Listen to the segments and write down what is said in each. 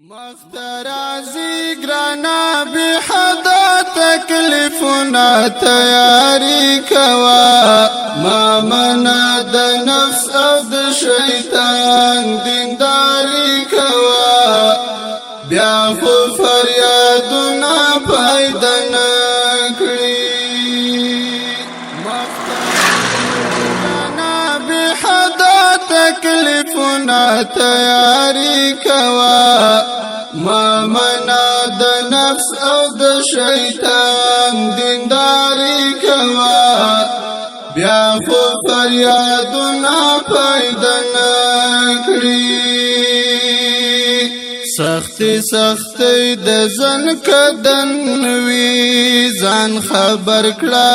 مخترازی گرانا بی حدا تکلیفنا تیاری کوا ما منا د نفس او د شیطان دینداری کوا بیا خو فریادنا پیدا نکړي مخترازی بی حدا تکلیفنا تیاری کوا ما منا د نفس او د شیطان دینداری کوا بیا خو فریادنا پیدا نکړي سختی د ځن کدن وی ځان خبر کړه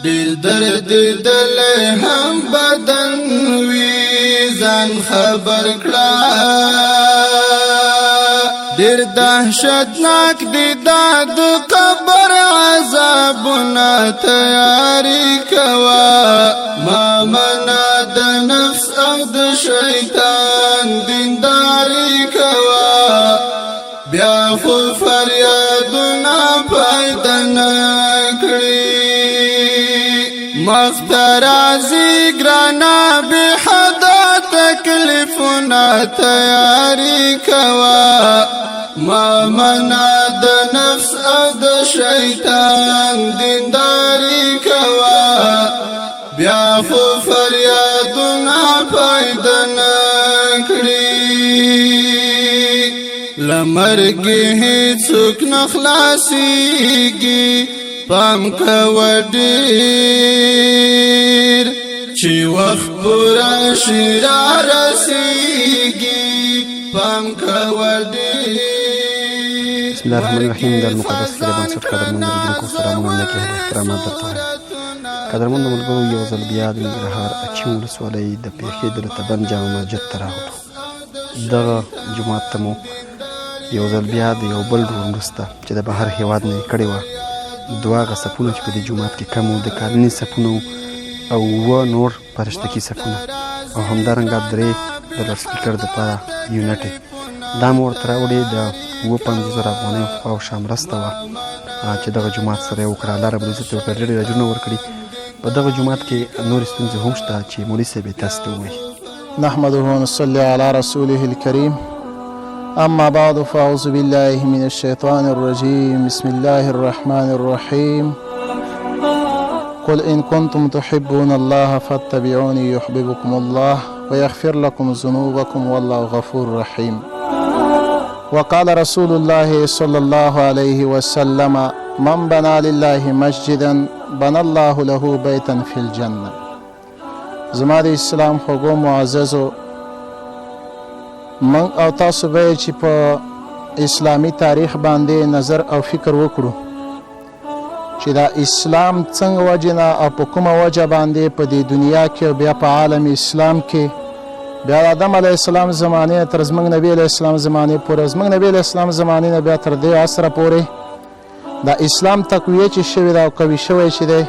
دل درد دل هم بدن وی ځان خبر کړه ډیر دهشتناک دی د قبر عذابونه تیاری کوا ما منا د نفس او د شیطان دینداری کوا بیا خو فریادونه پیدا نکړي مخترازی گرانا بی حدا تکلیفنا تیاری کوا ما منا د نفس او د شیطان دینداری کوا بیا خو فریادنا پیدا نکړي لمرګي هیڅوک نخلاصيږي پام کوا ډیر چې وخت پورا شرا رسیږي پام کوا ډیر بسم الله الرحمن الرحیم در مقدس کې ربان سر قدرمن لیدونکو سلامونه علیکم احترامات درته قدرمن ملګرو یو ځل بیا د ننګرهار اچین ولسوالۍ د پیښې د تبن جامع مسجد ته راغلو دغه جومات ته مو یو ځل بیا د یو بل ډول وروسته چې د بهر هېواد نه یې کړې وه دوه هغه صفونه چې په دې جومات کې کم وو د کالني صفونه او اووه نور فرشتکي صفونه او همدارنګه درې د لاسپیکر دپاره یونټې دا مو ورته راوړې د 50,000 افغانیو خواوشا مرسته وه چې دغه جومات سره یې وکړه الله رب العزت ورته ډېرې اجرونه ورکړي په دغه جومات کې نورې ستونزې هم شته چې مولوي صاحب یې تاسو ته ووایي نحمده ونصلي على رسوله الكريم أما بعد فأعوذ بالله من الشيطان الرجيم بسم الله الرحمن الرحيم قل إن كنتم تحبون الله فاتبعوني يحببكم الله ويغفر لكم ذنوبكم والله غفور رحيم وقال رسول الله صلى الله عليه وسلم من بنى لله مسجدا بنى الله له بيتا في الجنة زما د اسلام خوږو معززو من او تاسو به چې په اسلامی تاریخ باندې نظر او فکر وکړو چې دا اسلام څنګه وجنه او په کومه وجه باندې په دې دنیا کې بیا په عالم اسلام کې بیا د آدم علیه السلام زمانې تر زموږ نبی علیه السلام زمانې پورې زموږ نبی علیه السلام زمانې نه بیا تر دې عصره پورې دا اسلام تقویه چې شوی دا او قوي شوی چې دی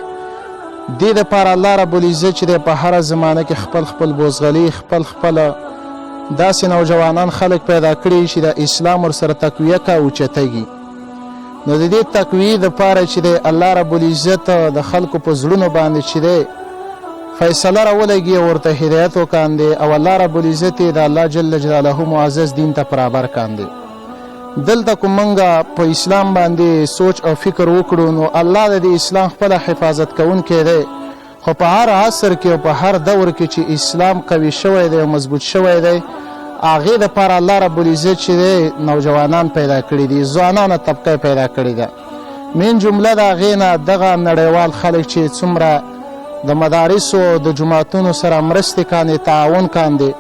دې دپاره الله رب العزت چې دی په هره زمانه کې خپل خپل بوزغلي خپل داسې نوجوانان خلک پیدا کړي چې د اسلام ورسره تقویه کا اوچتږي نو د دې تقویې دپاره چې دی الله رب العزت د خلکو په زړونو باندې چې دی فیصله راولګي ورته هدایت وکاندي او الله رب العزت د الله جل جلاله معزز دین ته برابر کاندي دلته کوم منګه په اسلام باندې سوچ او فکر وکړو نو الله د اسلام خپل حفاظت کوونکی دی خو په هر عصر کې او په هر دور کې چې اسلام قوي شوی دی او مضبوط شوی دی هغې دپاره الله رب العزت چې دی نوجوانان پیدا کړي دي ځوانانه طبقه پیدا کړې ده مین جمله د هغې نه دغه نړیوال خلک چې څومره د مدارسو د جوماتونو سره مرستې کاندي تعاون کاندي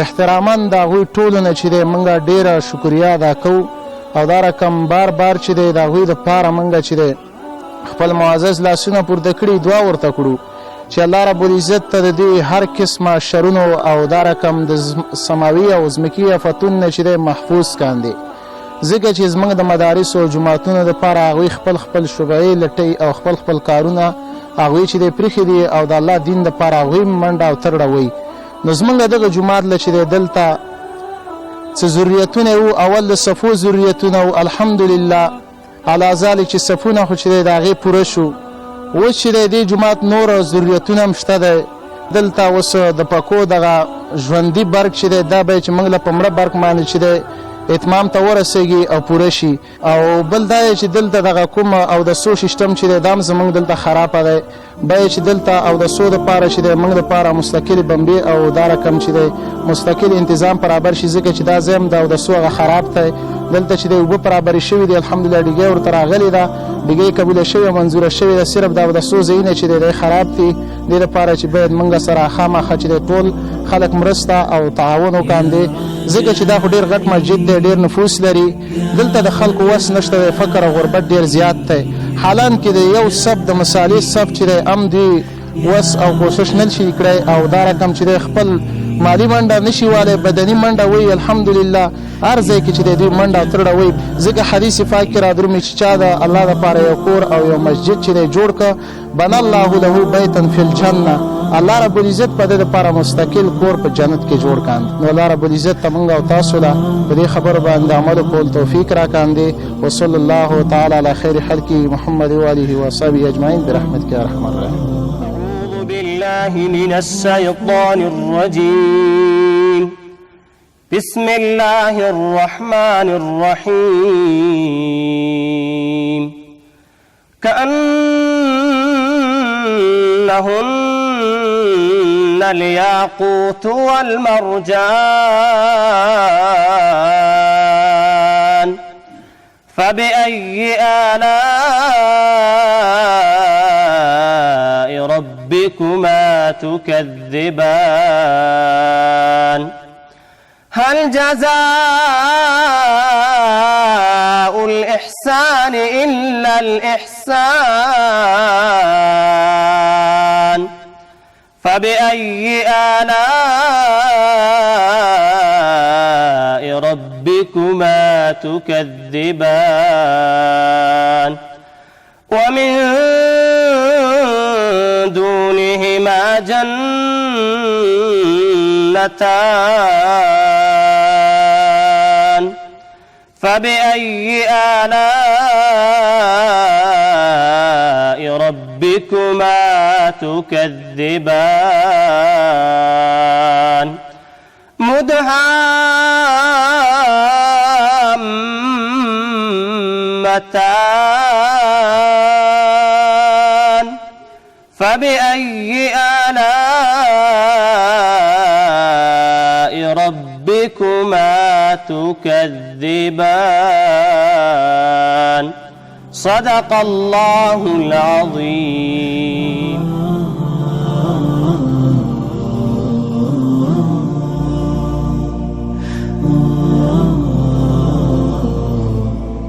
احتراما د هغوی ټولو نه چې دی موږ ډېره شکریه ادا کوو او دا رقم بار چې دی د هغوی دپاره موږ چې دی خپل معزز لاسونه پورته کړي دعا ورته کړو چې الله رب العزت ته د دې هر قسمه شرونو او دا رقم د سماوي او ځمکي آفتونو نه چې دی محفوظ کاندي ځکه چې زموږ د مدارسو او جوماتونو دپاره هغوی خپل شبعې لټوي او خپل کارونه هغوی چې دی پرېښي دي او د الله دین دپاره هغوی منډه او ترړه وی نو زموږ دغه جومات له چې دی دلته څه ذریتونه وو اول د صفو ذریتونه وو الحمدلله علی ذلک چې صفونه خو چې دی د هغې پوره شو اوس چې دی دې جومات نور ذریتونه هم شته دی دلته اوس د پکو دغه ژوندي برګ چې دی دا به چې موږ له په مړه برګ باندې چې دی اتمام ته ورسېږي او پوره شي او بل دا چې دلته دغه کوم اودسو سیستم چې دی دا هم زموږ دلته خرابه دی بیا چې دلته اودسو دپاره چې دی موږ دپاره مستقلې بمبې او دا رقم چې دی مستقل انتظام برابر شي ځکه چې دا ځای هم د اودسو هغه خراب دی دلته چې دی اوبه برابرې شوي دي الحمدلله ډیګۍ ورته راغلې ده ډیګۍ قبوله شوې منظوره شوې ده صرف د اودسو ځایونه چې دی خراب دي دې لپاره چې باید موږ سره خامخا چې دی ټول خلک مرسته او تعاون وکاندي ځکه چې دا خو ډېر غټ مسجد دی ډېر نفوس لري دلته د خلکو وس نشته دی فقر او غربت ډېر زیات دی حالان کې د یو صف د مثالي صف چې دی هم دی وس او کوشش نه شي کړی او دا رقم چې دی خپل مالی منډه نشي والی بدني منډه وي الحمدلله هر ځای کې چې دی دوی منډه او ترړه وي ځکه حدیث پاک کې رادرومي چې چا د الله دپاره یو کور او یو مسجد چې دی جوړ که بنا الله له بیتا فی الجنه الله رب العزت په دې دپاره مستقل کور په جنت کې جوړ کاند نو الله رب العزت ته موږ او تاسو له په دې خبرو باندې عمل کول توفیق راکاندي وصلی الله تعالی علی خیر خلقه محمد و آله و صحبه اجمعین برحمتک یا ارحم الراحمین. أعوذ بالله من الشيطان الرجيم بسم الله الرحمن الرحيم كأنهن الياقوت والمرجان فبأي آلاء ربكما تكذبان هل جزاء الإحسان إلا الإحسان فبأي آلاء ربكما تكذبان ومن دونهما جنتان فبأي آلاء ربكما تكذبان مدهامتان فبأي آلاء ربكما تكذبان صدق الله العظيم.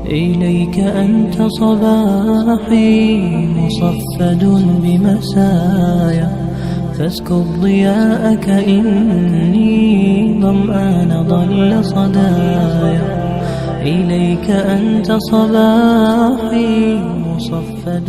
إليك أنت صباحي مصفد بمسايا فاسكب ضياءك إني ظمآن ضل صدايا إليك أنت صباحي مصفد